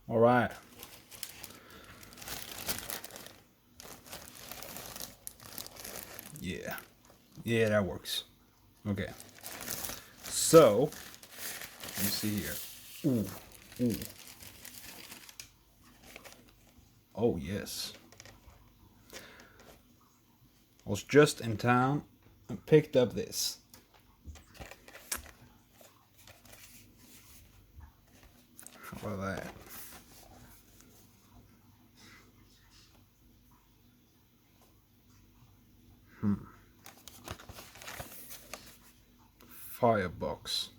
All right. Yeah. Yeah, that works. Okay. So, let me see here. Ooh. Ooh. Oh, yes. I was just in town and picked up this. How about that? Firebox.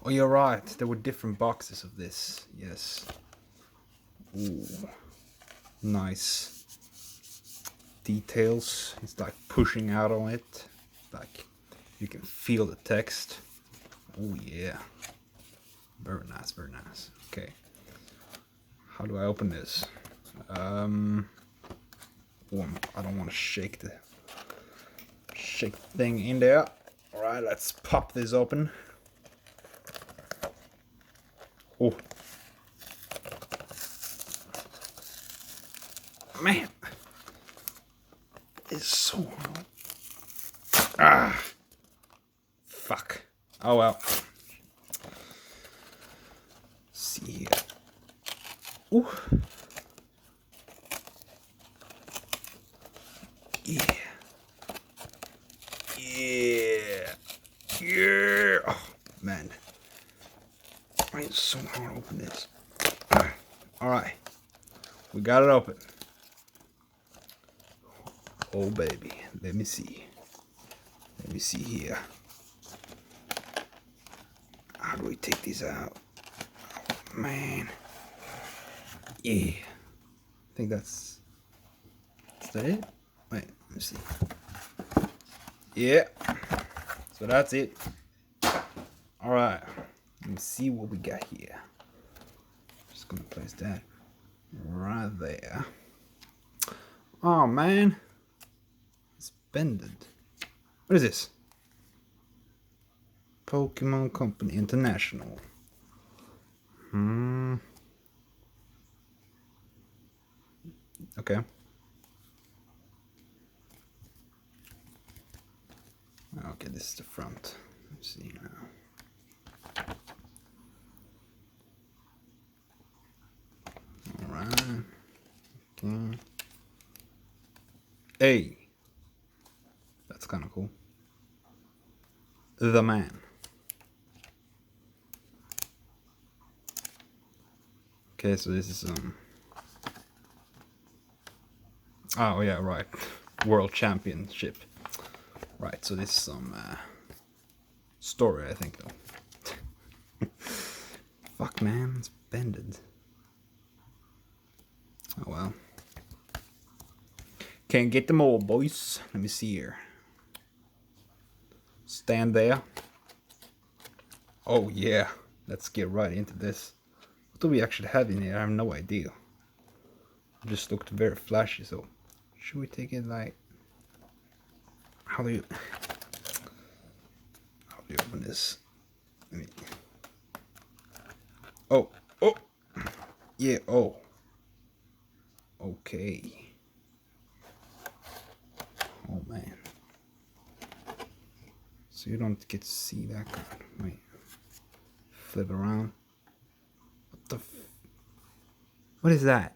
Oh, you're right. There were different boxes of this. Yes. Ooh. Nice details. It's like pushing out on it. Like you can feel the text. Oh yeah. Very nice, very nice. Okay. How do I open this? Oh, I don't want to shake the thing in there. All right, let's pop this open. Oh, man, it's so hard. Ah, fuck. Oh well. See here. Ooh. Yeah. Yeah. Yeah. Oh, man. It's so hard to open this. All right. We got it open. Oh, baby. Let me see. Let me see here. How do we take these out? Oh, man. Yeah. I think that's... Is that it? Wait, let me see. Yeah. So that's it. All right. Let me see what we got here. Just gonna place that right there. Oh man, it's bended. What is this? Pokemon Company International. Okay. Okay, this is the front. Let's see now. All right. Okay. Hey, that's kind of cool. The man. Okay, so this is Oh yeah, right. World Championship. Right. So this is some story, I think, though. Fuck, man, it's bended. Oh well. Can't get them all, boys. Let me see here. Stand there. Oh yeah. Let's get right into this. What do we actually have in here? I have no idea. It just looked very flashy, so should we take it like... How do you open this? Let me... Oh, oh, yeah, oh, okay. Oh man, so you don't get to see that card. Wait, flip around. What the what is that?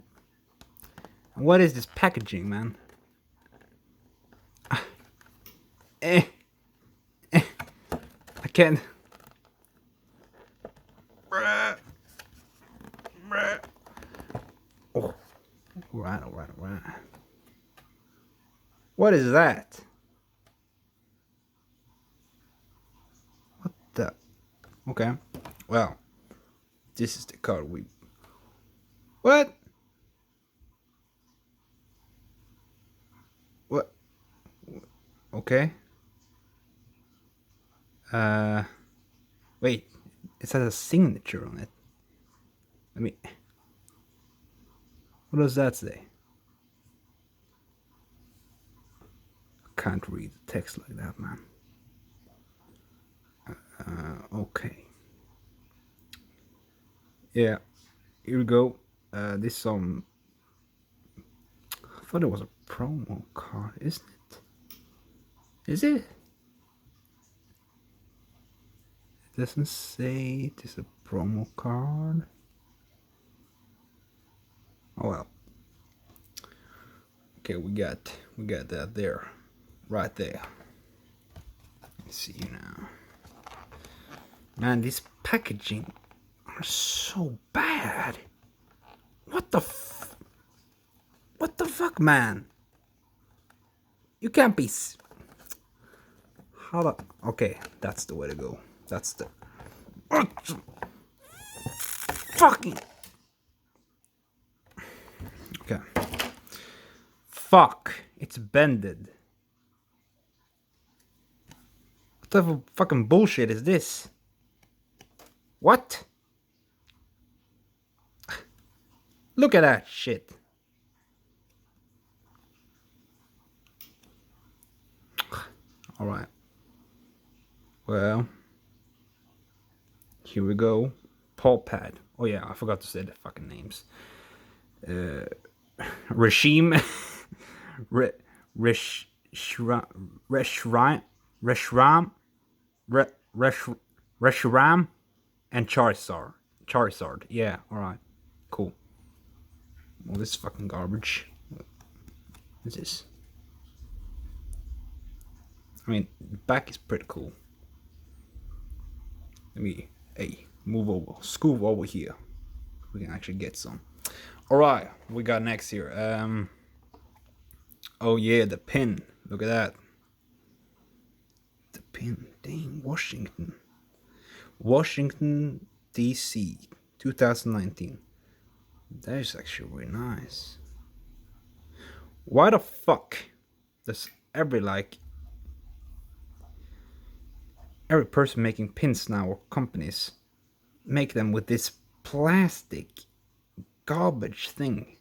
What is this packaging, man? Eh, I can't. Oh, alright, alright, alright. What is that? What the? Okay, well, this is the card we... What? What? Okay. Wait, it has a signature on it. Let me... What does that say? I can't read the text like that, man. Okay. Yeah. here we go. This some. I thought it was a promo card, isn't it? Is it? It doesn't say it is a promo card. Oh well. Okay, we got that there, right there. Let's see now. Man, this packaging are so bad. What the fuck, man? You can't be. How the? Okay, that's the way to go. That's the. Fucking. Okay. Fuck! It's bended. What type of fucking bullshit is this? What? Look at that shit. Alright. Well. Here we go. Paw Pad. Oh yeah, I forgot to say the fucking names. Regime. Reshiram and Charizard. Yeah, alright. Cool. Well, this is fucking garbage. What is this? I mean, the back is pretty cool. Let me, hey, move over. Scoot over here. We can actually get some. Alright, we got next here. Oh yeah, the pin. Look at that. The pin. Dang, Washington. Washington, D.C. 2019. That is actually really nice. Why the fuck does every person making pins now, or companies, make them with this plastic garbage thing?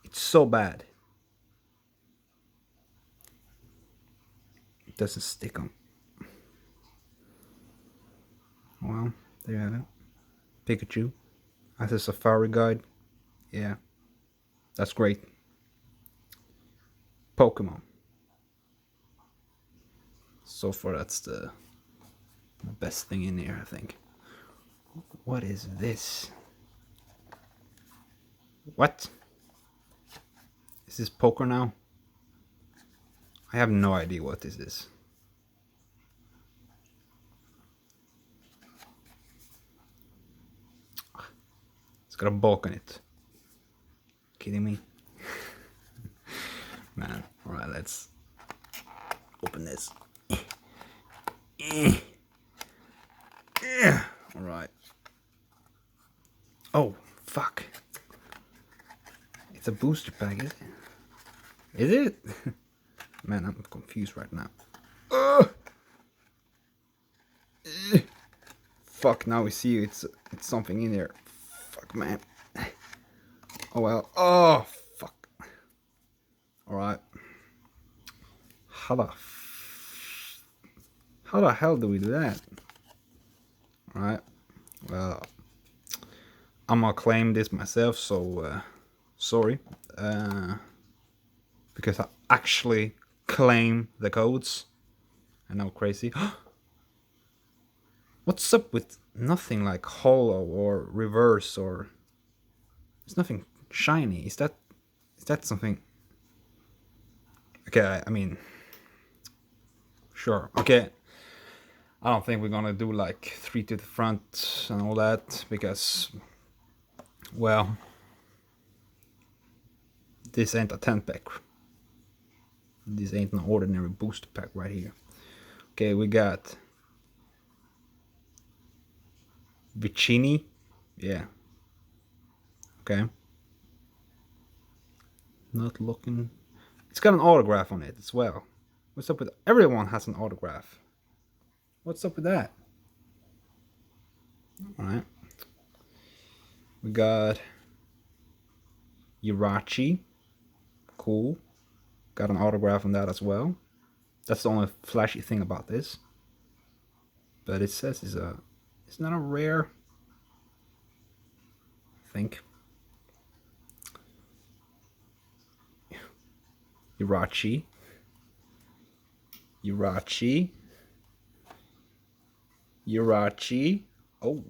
It's so bad. It doesn't stick on. Well, there you have it. Pikachu as a safari guide. Yeah, that's great. Pokemon. So far, that's the best thing in here, I think. What is this? What? Is this poker now? I have no idea what this is. It's got a bulk on it. Kidding me? Man, alright, let's open this. Alright. Oh, fuck. It's a booster pack, is it? Is it? Man, I'm confused right now. Fuck, now we see it's something in there. Fuck, man. Oh well. Oh, fuck. Alright. How the hell do we do that? Alright. Well, I'm gonna claim this myself, so sorry. Because I actually claim the codes. I know, crazy. What's up with nothing like hollow or reverse, or there's nothing shiny? Is that something? Okay, I mean, sure. Okay, I don't think we're gonna do like 3 to the front and all that, because, well, this ain't a 10 pack. This ain't an ordinary booster pack right here. Okay, we got Vicini. Yeah. Okay. Not looking. It's got an autograph on it as well. What's up with everyone has an autograph? What's up with that? Alright. We got Irachi. Cool. Got an autograph on that as well. That's the only flashy thing about this. But it says it's not a rare think. Irachi. Oh.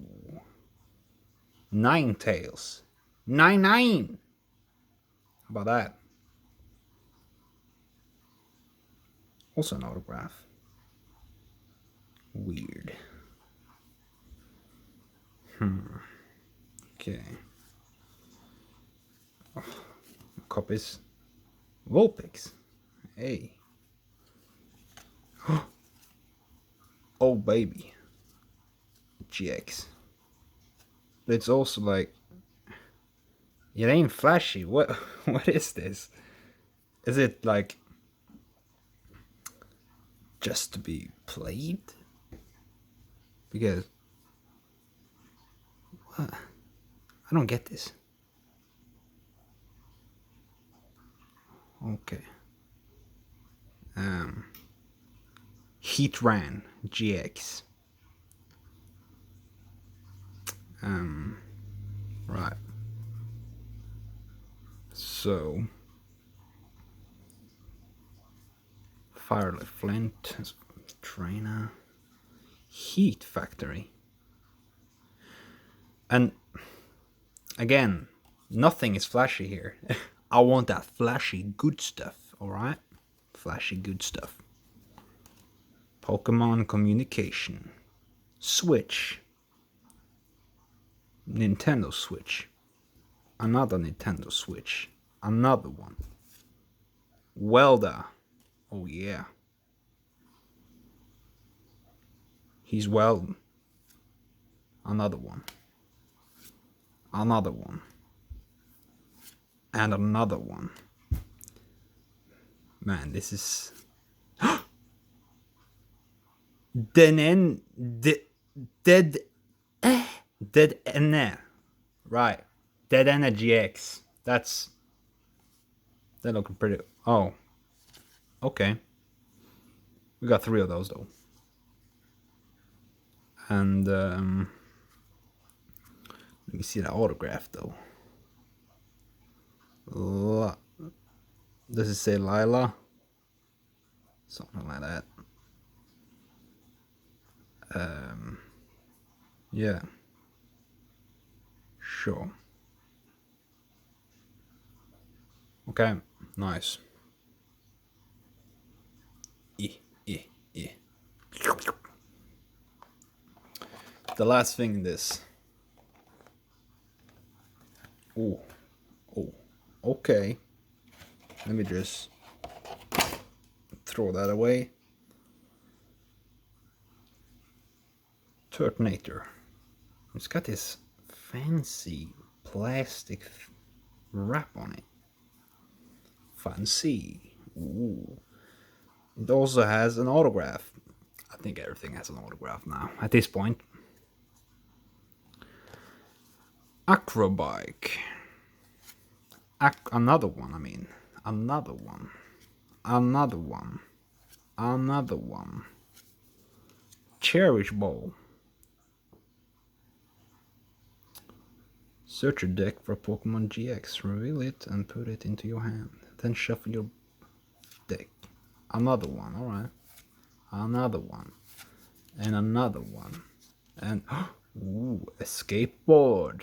Ninetales. 9. How about that? Also an autograph. Weird. Okay. Oh, copies. Vulpix. Hey. Oh baby. GX. But it's also like, it ain't flashy. What? What is this? Is it like just to be played? Because what? I don't get this. Okay. Heatran GX. Right. So Firelight Flint, Trainer, Heat Factory. And again, nothing is flashy here. I want that flashy good stuff, alright? Flashy good stuff. Pokemon Communication. Switch. Nintendo Switch. Another Nintendo Switch. Another one. Welda. Oh yeah. He's Weldon. Another one. Another one. And another one. Man, this is... Dead Enne. Right. Dead Enne GX. That looking pretty... Oh. Okay. We got 3 of those though. And let me see the autograph though. Does it say Lila? Something like that. Yeah. Sure. Okay, nice. The last thing in this. Oh, okay. Let me just throw that away. Turtonator. It's got this fancy plastic wrap on it. Fancy. Ooh. It also has an autograph. I think everything has an autograph now at this point. Acrobike. Another one, I mean. Another one. Cherish Ball. Search your deck for Pokemon GX. Reveal it and put it into your hand. Then shuffle your deck. Another one, alright. Another one. And another one. And, ooh, a skateboard.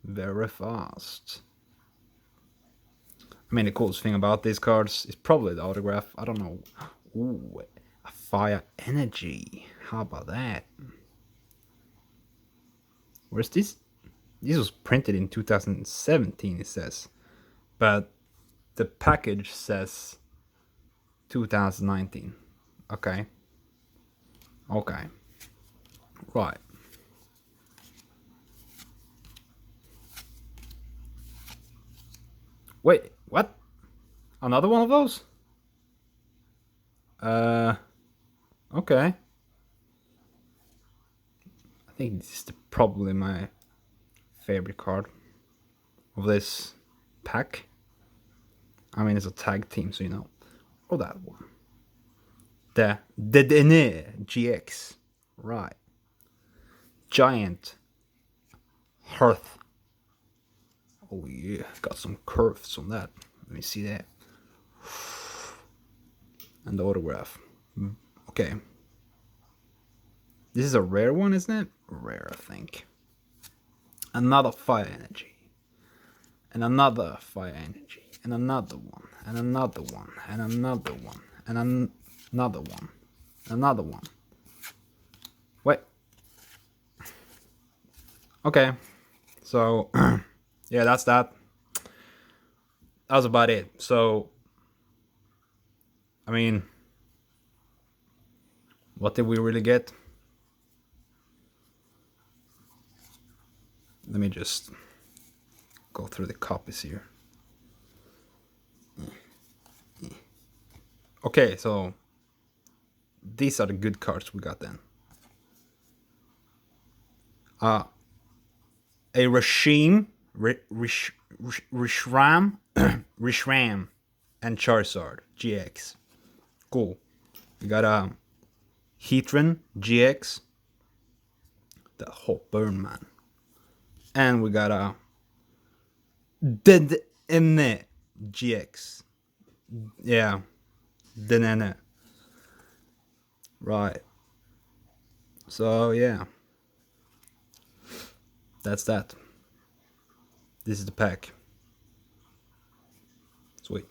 Very fast. I mean, the coolest thing about these cards is probably the autograph. I don't know. Ooh, a Fire Energy. How about that? Where's this? This was printed in 2017, it says. But the package says 2019. Okay. Okay. Right. Wait, what? Another one of those? Okay. I think this is probably my favorite card of this pack. I mean, it's a tag team, so you know. Oh, that one. The Dedenne GX. Right. Giant Hearth Oh yeah, got some curves on that. Let me see that. And the autograph. Okay. This is a rare one, isn't it? Rare, I think. Another fire energy. And another fire energy. And another one. And another one. And another one. And another one. Another one. Wait. Okay. So, yeah, that's that. That was about it. So, I mean, what did we really get? Let me just go through the copies here. Okay, so these are the good cards we got then. A Rishram, Rishram, and Charizard GX. Cool. We got a Heatran GX, the Hot Burn Man, and we got a Dedenne GX. Yeah, Dedenne. Right. So yeah, that's that. This is the pack. Sweet.